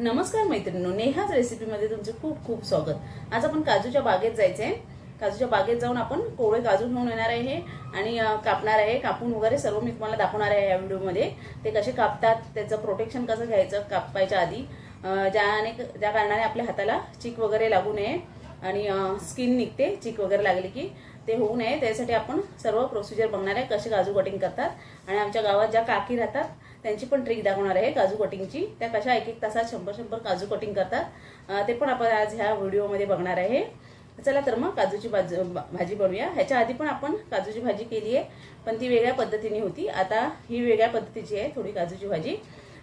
नमस्कार मैत्रिणींनो, नेहाच रेसिपीमध्ये तुमचे खूप खूप स्वागत। आज आपण काजूच्या बागेत जायचंय। काजूच्या बागेत जाऊन आपण कोवळे काजू घेऊन येणार आहे आणि कापणार आहे। कापून वगैरे सर्व मी तुम्हाला दाखवणार आहे या व्हिडिओमध्ये। ते कसे कापतात, त्याचं प्रोटेक्शन कसं घ्यायचं कापायच्या आधी, ज्या कारणाने आपल्या हाताला चीक वगैरे लागू नये आणि स्किन निघते, चीक वगैरे लागली की ते होऊ नये, त्यासाठी आपण सर्व प्रोसिजर बघणार आहे कसे काजू कटिंग करतात। आणि आमच्या गावात ज्या काकी राहतात त्यांची पण ट्रिक दाखवणार आहे काजू कटिंगची। त्या कशा एक एक तासात 100 काजू कटिंग करतात ते पण आपण आज ह्या व्हिडिओमध्ये बघणार आहे। चला तर मग काजूची भाजी बनवूया। ह्याच्या आधी पण आपण काजूची भाजी केली आहे, पण ती वेगळ्या पद्धतीने होती। आता ही वेगळ्या पद्धतीची आहे थोडी काजूची भाजी।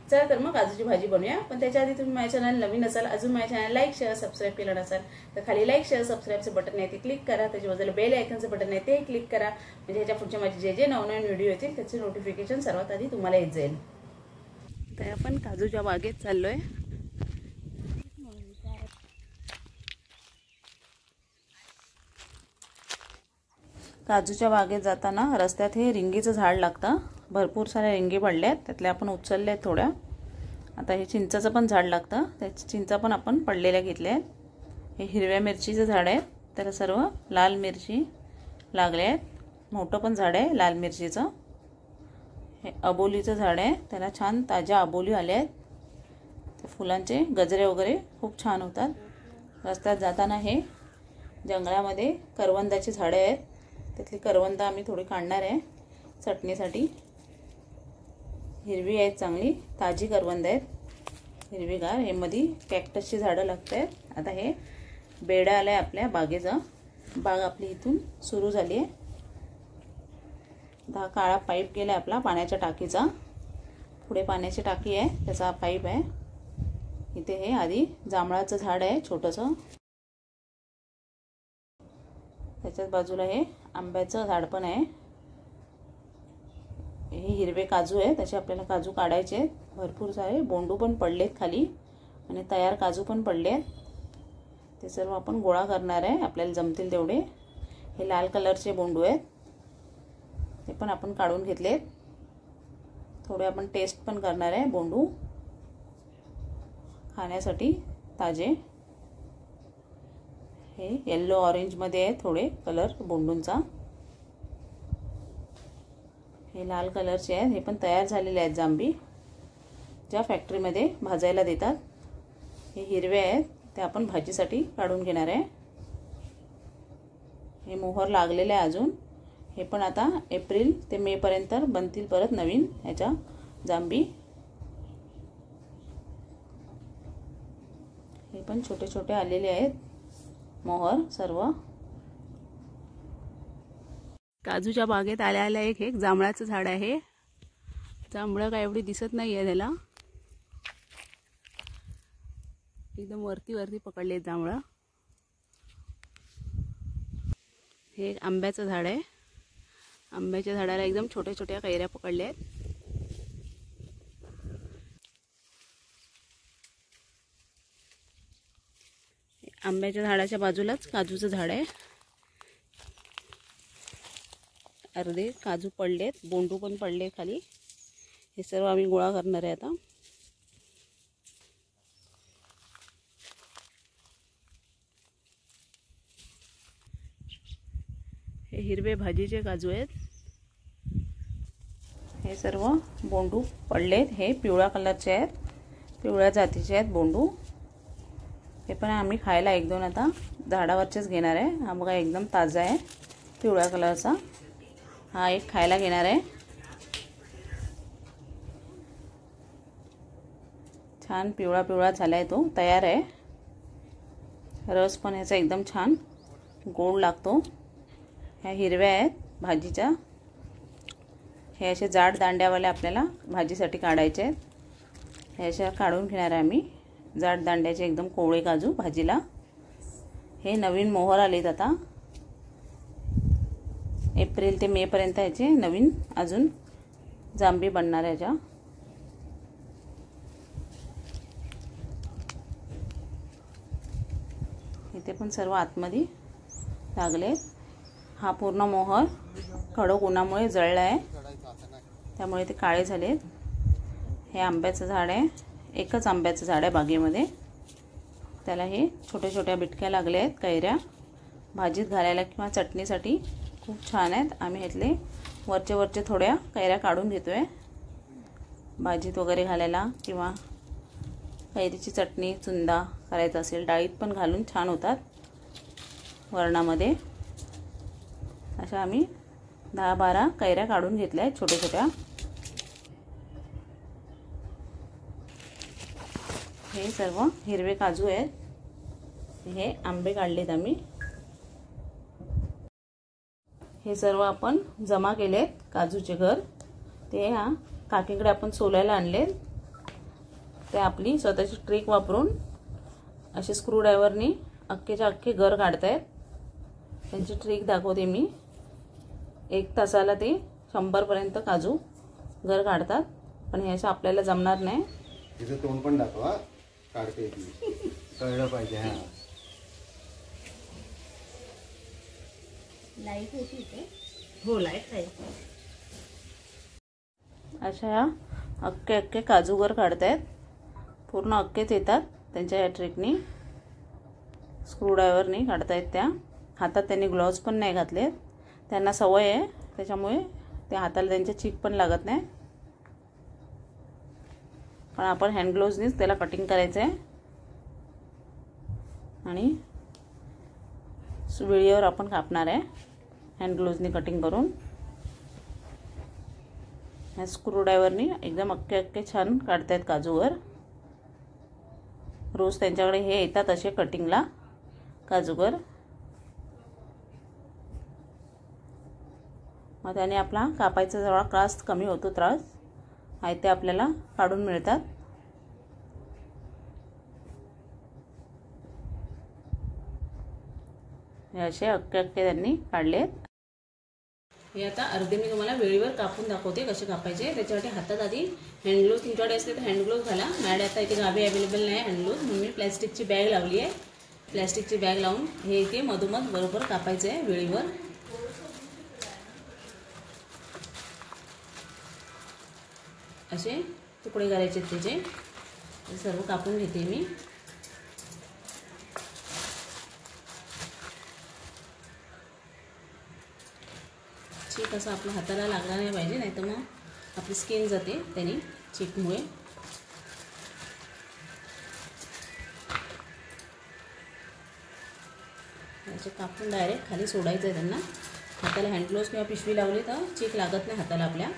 चला तर मग काजूची भाजी बनवूया। पण त्याच्या आधी तुम्ही माझ्या चॅनल नवीन असाल, अजून माझ्या चॅनल लाईक शेअर सबस्क्राईब केलं नसाल तर खाली लाईक शेअर सबस्क्राईबचे बटन आहे ते क्लिक करा। त्याच्या बाजूला बेल आयकॉनचं बटन आहे ते क्लिक करा, म्हणजे ह्याच्या पुढचे माझे जे नवनवीन व्हिडिओ येतील त्याचे नोटिफिकेशन सर्वात आधी तुम्हाला येत जाईल। तर आपण काजूच्या बागेत चाललोय। काजूच्या बागेत जाताना रस्त्यात हे रिंगीचं झाड लागतं। भरपूर सारे रिंगी पडल्यात, त्यातले आपण उचलले थोड्या। आता हे चिंचाचं पण झाड लागतं, त्याची चिंचा पण आपण पडलेल्या घेतल्या आहेत। हे हिरव्या मिरचीचं झाड आहे, त्याला सर्व लाल मिरची लागल्या आहेत। मोठं पण झाड आहे लाल मिरचीचं। हे अबोलीचं झाड आहे, त्याला छान ताज्या अबोली आल्या आहेत। ते फुलांचे गजरे वगैरे खूप छान होतात। रस्त्यात जाताना हे जंगलामध्ये करवंदाची झाडे आहेत, त्यातली करवंद आम्ही थोडी काढणार आहे चटणीसाठी। हिरवी आहेत, चांगली ताजी करवंद आहेत, हिरवीगार। हे मध्ये कॅक्टसची झाडं लागत आहेत। आता हे बेडा आलाय आपल्या बागेचा। बाग आपली इथून सुरू झाली आहे। हा काळा पाईप गेला आपला पाण्याच्या टाकीचा। पुढे पाण्याची टाकी आहे, त्याचा पाईप आहे। इथे हे आधी जांभळाचं झाड आहे छोटंसं, त्याच्याच बाजूला हे आंब्याचं झाड पण आहे। हे हिरवे काजू आहे, त्याचे आपल्याला काजू काढायचे आहेत। भरपूर सारे बोंडू पण पडलेत खाली आणि तयार काजू पण पडले आहेत। ते सर्व आपण गोळा करणार आहे आपल्याला जमतील तेवढे। हे लाल कलरचे बोंडू आहेत, ते पण आपण काढून घेतलेत। थोडे आपण टेस्ट पण करणार आहे बोंडू खाण्यासाठी ताजे। हे येलो ऑरेंज मध्ये आहे थोडे कलर बोंडूंचा। हे लाल कलरचे आहेत, हे पण तयार झालेले आहेत जांभी, ज्या फॅक्टरीमध्ये भाजायला देतात। हे हिरवे आहेत, ते आपण भाजीसाठी काढून घेणार आहे। हे मोहर लागलेले आहे अजून, हे पण आता एप्रिल ते मे पर्यंत बनतील परत नवीन ह्याच्या जांभी। हे पण छोटे छोटे आलेले आहेत मोहर सर्व। काजूच्या बागेत आल्या एक जांभळाचं झाड आहे। जांभळं काय एवढी दिसत नाही आहे त्याला, एकदम वरती पकडले जांभळं। हे एक आंब्याचं झाड आहे, आंब्याच्या झाडाला एकदम छोट्या छोट्या कैऱ्या पकडल्या आहेत। आंब्याच्या झाडाच्या बाजूलाच काजूचं झाड आहे। अर्धे काजू पडलेत, बोंडू पण पडले खाली। हे सर्व आम्ही गोळा करणार आहे आता। हे हिरवे भाजीचे काजू आहेत, हे सर्व बोंडू पडलेत। हे पिवळ्या कलरचे आहेत, पिवळ्या जातीचे आहेत बोंडू। हे पण आम्ही खायला एक दोन आता झाडावरचेच घेणार आहे। हा बघा एकदम ताजा आहे पिवळ्या कलरचा, हा एक खायला घेणार आहे। छान पिवळा पिवळा झालाय, तो तयार आहे। रस पण याचा एकदम छान गोड लागतो। ह्या हिरव्या आहेत भाजीच्या, हे असे जाड दांड्यावाले आपल्याला भाजीसाठी काढायचे आहेत। हे अशा काढून घेणार आहे आम्ही जाड दांड्याचे एकदम कोवळे काजू भाजीला। हे नवीन मोहर आलेत आता, एप्रिल ते मे पर्यंत याचे नवीन अजून जांभी बनणार आहे ज्या। इथे पण सर्व आतमध्ये लागले। हा पूर्ण मोहर कडक उन्हामुळे जळला आहे, त्यामुळे ते काळे झालेत। हे आंब्याचं झाड आहे, एकच आंब्याचं झाड आहे बागेमध्ये, त्याला हे छोट्या छोट्या बिटक्या लागल्या आहेत कैऱ्या. भाजीत घालायला किंवा चटणीसाठी खूप छान आहेत. आम्ही ह्यातले वरचे थोड्या कैऱ्या काढून घेतोय भाजीत वगैरे घालायला, किंवा कैरीची चटणी चुंदा करायचा असेल डाळीत पण घालून छान होतात वरणामध्ये. अशा आम्ही 10-12 कैऱ्या काढून घेतल्या आहेत छोट्या छोट्या. हे सर्व हिरवे काजू आहेत. हे आंबे काढलेत आम्ही. हे सर्व आपण जमा केलेत काजूचे घर. ते ह्या काकीकडे आपण सोलायला आणलेत. ते आपली स्वतःची ट्रिक वापरून असे स्क्रूड्रायव्हरनी अख्खेच्या अख्खे घर काढतायत. त्यांची ट्रिक दाखवते मी. 1 तासाला ते 100 पर्यंत काजू घर काढतात. पण हे असं आपल्याला जमणार नाही. तिचं तोंड पण दाखवा, काढते ती, कळलं पाहिजे. हा लाईट होती ते, हो लाईट आहे. अशा अख्खे काजू घर काढतायत. पूर्ण अख्खेच येतात त्यांच्या या ट्रिकनी. स्क्रूड्रायव्हरनी काढतायत त्या. हातात त्यांनी ग्लोव्ज पण नाही घातलेत. त्यांना सवय आहे, त्याच्यामुळे त्या हाताला त्यांच्या चीक पण लागत नाही. पण आपण हँड ग्लोव्जनीच त्याला कटिंग करायचं आहे. आणि वेळेवर आपण कापणार आहे हँड ग्लोव्जनी कटिंग करून. ह्या स्क्रूड्रायव्हरनी एकदम अख्खे छान काढतायत काजूवर. रोज त्यांच्याकडे हे येतात असे कटिंगला काजूगर. मग त्याने आपला कापायचा जरा त्रास कमी होतो. त्रास आहे ते आपल्याला काढून मिळतात. हे असे अख्खे त्यांनी काढलेत. हे आता अर्धे मी तुम्हाला वेळेवर कापून दाखवते कसे कापायचे. त्याच्यासाठी हातात आधी हँडग्लोव्ज तुमच्याकडे असले तर हँडग्लोव्ज घाला. माझ्याकडे आता इथे गावी अवेलेबल नाही हँडग्लोव्ज, म्हणून मी प्लॅस्टिकची बॅग लावली आहे. प्लॅस्टिकची बॅग लावून हे इथे मधोमध बरोबर कापायचं आहे वेळेवर. असे तुकडे करायचे त्याचे. सर्व कापून घेते मी. चीक असं आपल्या हाताला लागला नाही पाहिजे, नाही तर मग आपली स्किन जाते त्याने चीकमुळे. असे कापून डायरेक्ट खाली सोडायचं आहे त्यांना. हाताला हँडग्लोव्ज किंवा पिशवी लावली तर चीक लागत नाही हाताला आपल्या.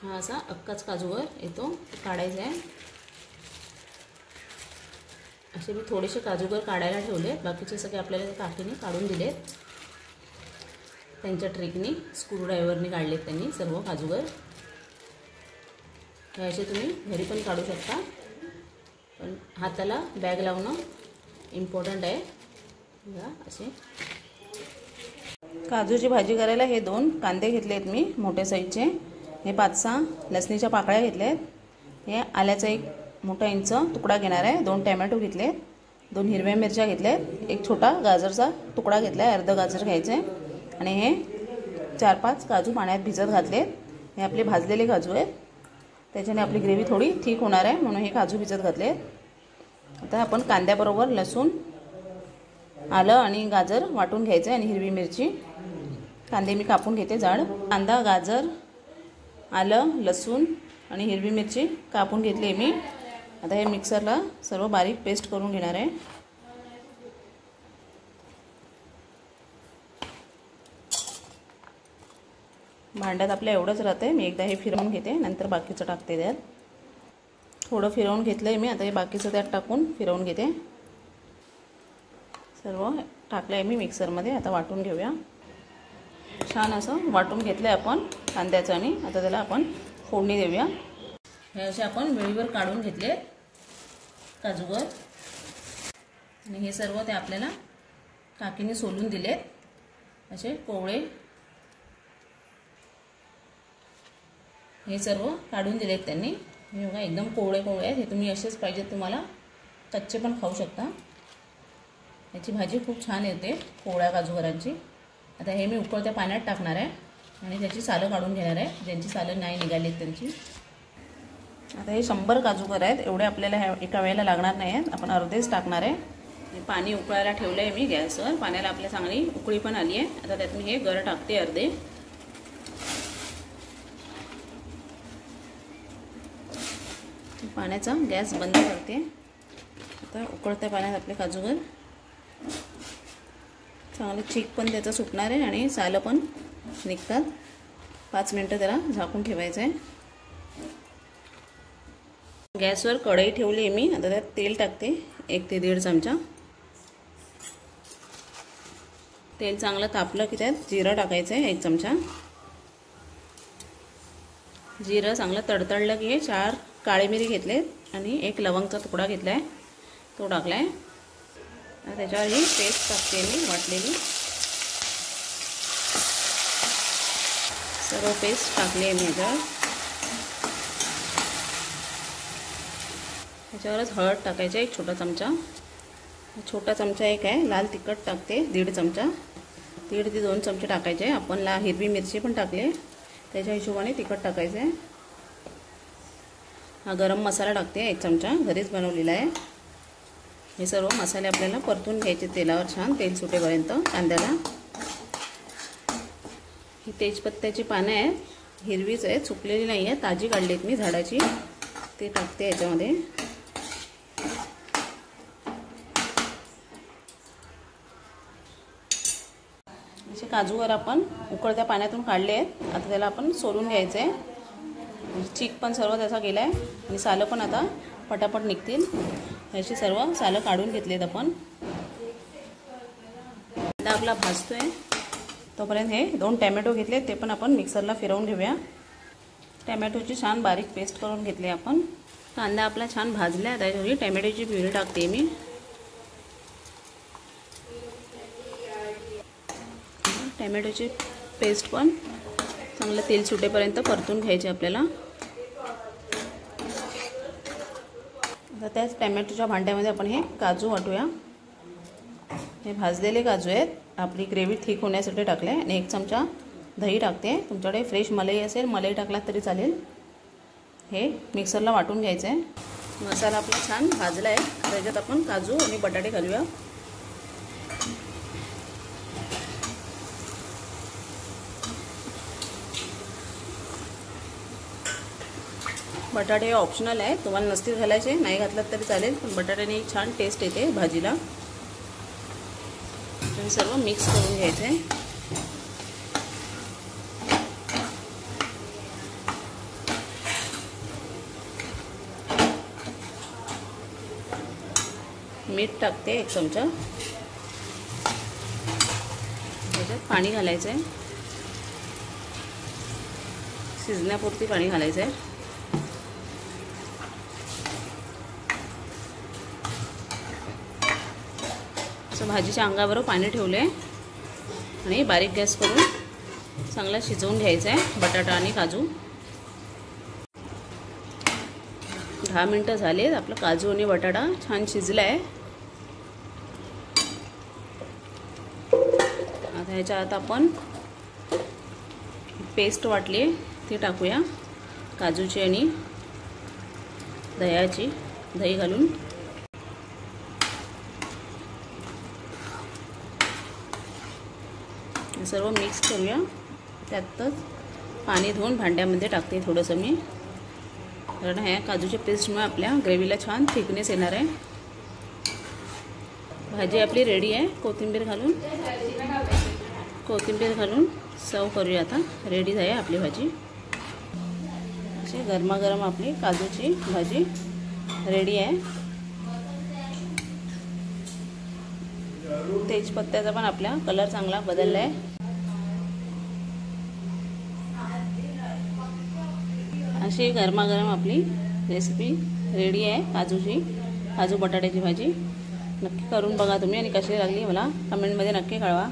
हा असा अख्खाच काजूवर येतो, काढायचा आहे. असे मी थोडेसे काजूगर काढायला ठेवले. बाकीचे सगळे आपल्याला काकीने काढून दिलेत त्यांच्या ट्रिकनी. स्क्रूड्रायव्हरनी काढलेत त्यांनी सर्व काजूगर. हे असे तुम्ही घरी पण काढू शकता, पण हाताला बॅग लावणं इम्पॉर्टंट आहे. बघा असे. काजूची भाजी करायला हे 2 कांदे घेतले आहेत मी मोठ्या साईजचे. हे 5-6 लसणीच्या पाकळ्या घेतल्या आहेत. हे आल्याचा 1 मोठा इंच तुकडा घेणार आहे. 2 टॅमॅटो घेतले, 2 हिरव्या मिरच्या घेतल्या, 1 छोटा गाजरचा तुकडा घेतला आहे. अर्ध गाजर घ्यायचं आहे. आणि हे 4-5 काजू पाण्यात भिजत घातलेत. हे आपले भाजलेले काजू आहेत. त्याच्याने आपली ग्रेव्ही थोडी थिक होणार आहे, म्हणून हे काजू भिजत घातले. आता आपण कांद्याबरोबर लसूण, आलं आणि गाजर वाटून घ्यायचं आहे. आणि हिरवी मिरची. कांदे मी कापून घेते जाड. कांदा, गाजर, आलं, लसूण आणि हिरवी मिरची कापून घेतली मी. आता हे मिक्सरला सर्व बारीक पेस्ट करून घेणार आहे. भांड्यात आपल्या एवढंच राहतं आहे. मी एकदा हे फिरवून घेते, नंतर बाकीचं टाकते त्यात. थोडं फिरवून घेतलं आहे मी. आता हे बाकीचं त्यात टाकून फिरवून घेते. सर्व टाकलं आहे मी मिक्सरमध्ये. आता वाटून घेऊया. छान असं वाटून घेतलं आहे आपण कांद्याचं. आणि आता त्याला आपण फोडणी देऊया. हे असे आपण वेळेवर काढून घेतले काजूगर. आणि हे सर्व ते आपल्याला काकीने सोलून दिलेत असे कोवळे. हे सर्व काढून दिलेत त्यांनी. हे बघा एकदम कोवळे कोवळे आहेत. हे तुम्ही असेच पाहिजेत, तुम्हाला कच्चे पण खाऊ शकता. याची भाजी खूप छान येते कोवळ्या काजूगरांची. आता हे मी उकळत्या पाण्यात टाकणार आहे. आणि त्याची सालं काढून घेणार आहे, ज्यांची सालं नाही निघाली त्यांची. आता हे 100 काजूगर आहेत, एवढे आपल्याला ह्या एका वेळेला लागणार नाही आहेत, आपण अर्धेच टाकणार आहे. पाणी उकळायला ठेवलं आहे मी गॅसवर, पाण्याला आपल्या चांगली उकळी पण आली आहे. आता त्यात मी हे गर टाकते अर्धे. पाण्याचा गॅस बंद करते. आता उकळत्या पाण्यात आपले काजूगर चांगलं चीक पण त्याचा सुटणार आहे आणि सालं पण निघतात. 5 मिनटं त्याला झाकून ठेवायचं आहे. गॅसवर कढई ठेवली आहे मी. आता त्यात तेल टाकते 1 ते 1.5 चमचा. तेल चांगलं तापलं की त्यात जिरं टाकायचं आहे 1 चमचा. जिरं चांगलं तडतडलं की 4 काळे मिरी घेतले आणि 1 लवंगचा तुकडा घेतला आहे, तो टाकला आहे. त्याच्यावर ही पेस्ट टाकते मी वाटलेली. सर्व पेस्ट टाकली आहे मी ह्याच्यावर. त्याच्यावरच हळद टाकायची 1 छोटा चमचा. छोटा चमचा 1 आहे. लाल तिखट टाकते 1.5 चमचा. 1.5 ते 2 चमचे टाकायचे. आपण हिरवी मिरची पण टाकले, त्याच्या हिशोबाने तिखट टाकायचं आहे. हा गरम मसाला टाकते 1 चमचा, घरीच बनवलेला आहे. हे सर्व मसाले आपल्याला परतून घ्यायचे तेलावर, छान तेल सुटेपर्यंत कांद्याला. ही तेजपत्त्याची पानं आहेत, हिरवीच आहे, सुकलेली नाही आहे, ताजी काढलीत मी झाडाची. ते टाकते याच्यामध्ये. असे काजूगर आपण उकळत्या पाण्यातून काढले आहेत. आता त्याला आपण सोलून घ्यायचं आहे. चीक पण सर्व त्याचा गेला आहे आणि सालं पण आता पटापट निघतील. ह्याची सर्व सालं काढून घेतलेत आपण. आता आपला भाजतोय तोपर्यंत हे 2 टॅमॅटो घेतले, ते पण आपण मिक्सरला फिरवून घेऊया. टॅमॅटोची छान बारीक पेस्ट करून घेतली आपण. कांदा आपला छान भाजला आहे, त्याच्यावर टॅमॅटोची प्युरी टाकते मी. टॅमॅटोची पेस्ट पण चांगलं तेल सुटेपर्यंत परतून घ्यायचे आपल्याला. आता त्याच टॅमॅटोच्या भांड्यामध्ये आपण हे काजू वाटूया. हे भाजलेले काजू आहेत, आपली ग्रेव्ही थिक होण्यासाठी टाकले. आणि 1 चमचा दही टाकते. तुमच्याकडे फ्रेश मलाई असेल, मलाई टाकलात तरी चालेल. हे मिक्सरला वाटून घ्यायचं आहे. मसाला आपला छान भाजला आहे. त्याच्यात आपण काजू आणि बटाटे घालूया. बटाटे ऑप्शनल आहे, तुम्हाला नसतील घालायचे, नाही घातलात तरी चालेल, पण बटाट्याने छान टेस्ट येते भाजीला. हे सर्व मिक्स करून घ्यायचं आहे. मीठ टाकते 1 चमचा. त्याच्यात पाणी घालायचं आहे, शिजण्यापुरती पाणी घालायचं आहे. असं भाजीच्या अंगाबरोबर पाणी ठेवलं आहे आणि बारीक गॅस करून चांगला शिजवून घ्यायचं आहे बटाटा आणि काजू. 10 मिनटं झालेत. आपलं काजू आणि बटाटा छान शिजला आहे. आता ह्याच्या आत आपण पेस्ट वाटली आहे ती टाकूया, काजूची आणि दह्याची. दही घालून सर्व मिक्स करूया. त्यातच पाणी धुवून भांड्यामध्ये टाकते थोडंसं मी, कारण ह्या काजूच्या पेस्टमुळे आपल्या ग्रेव्हीला छान थिकनेस येणार आहे. भाजी आपली रेडी आहे. कोथिंबीर घालून सर्व करूया. आता रेडी आहे आपली भाजी. अशी गरमागरम आपली काजूची भाजी रेडी आहे. तेजपत्त्याचा पण आपला कलर चांगला बदलला आहे. अशी गरमागरम आपली रेसिपी रेडी आहे काजूची, काजू बटाट्याची भाजी. नक्की करून बघा तुम्ही आणि कशी लागली मला कमेंटमध्ये नक्की कळवा.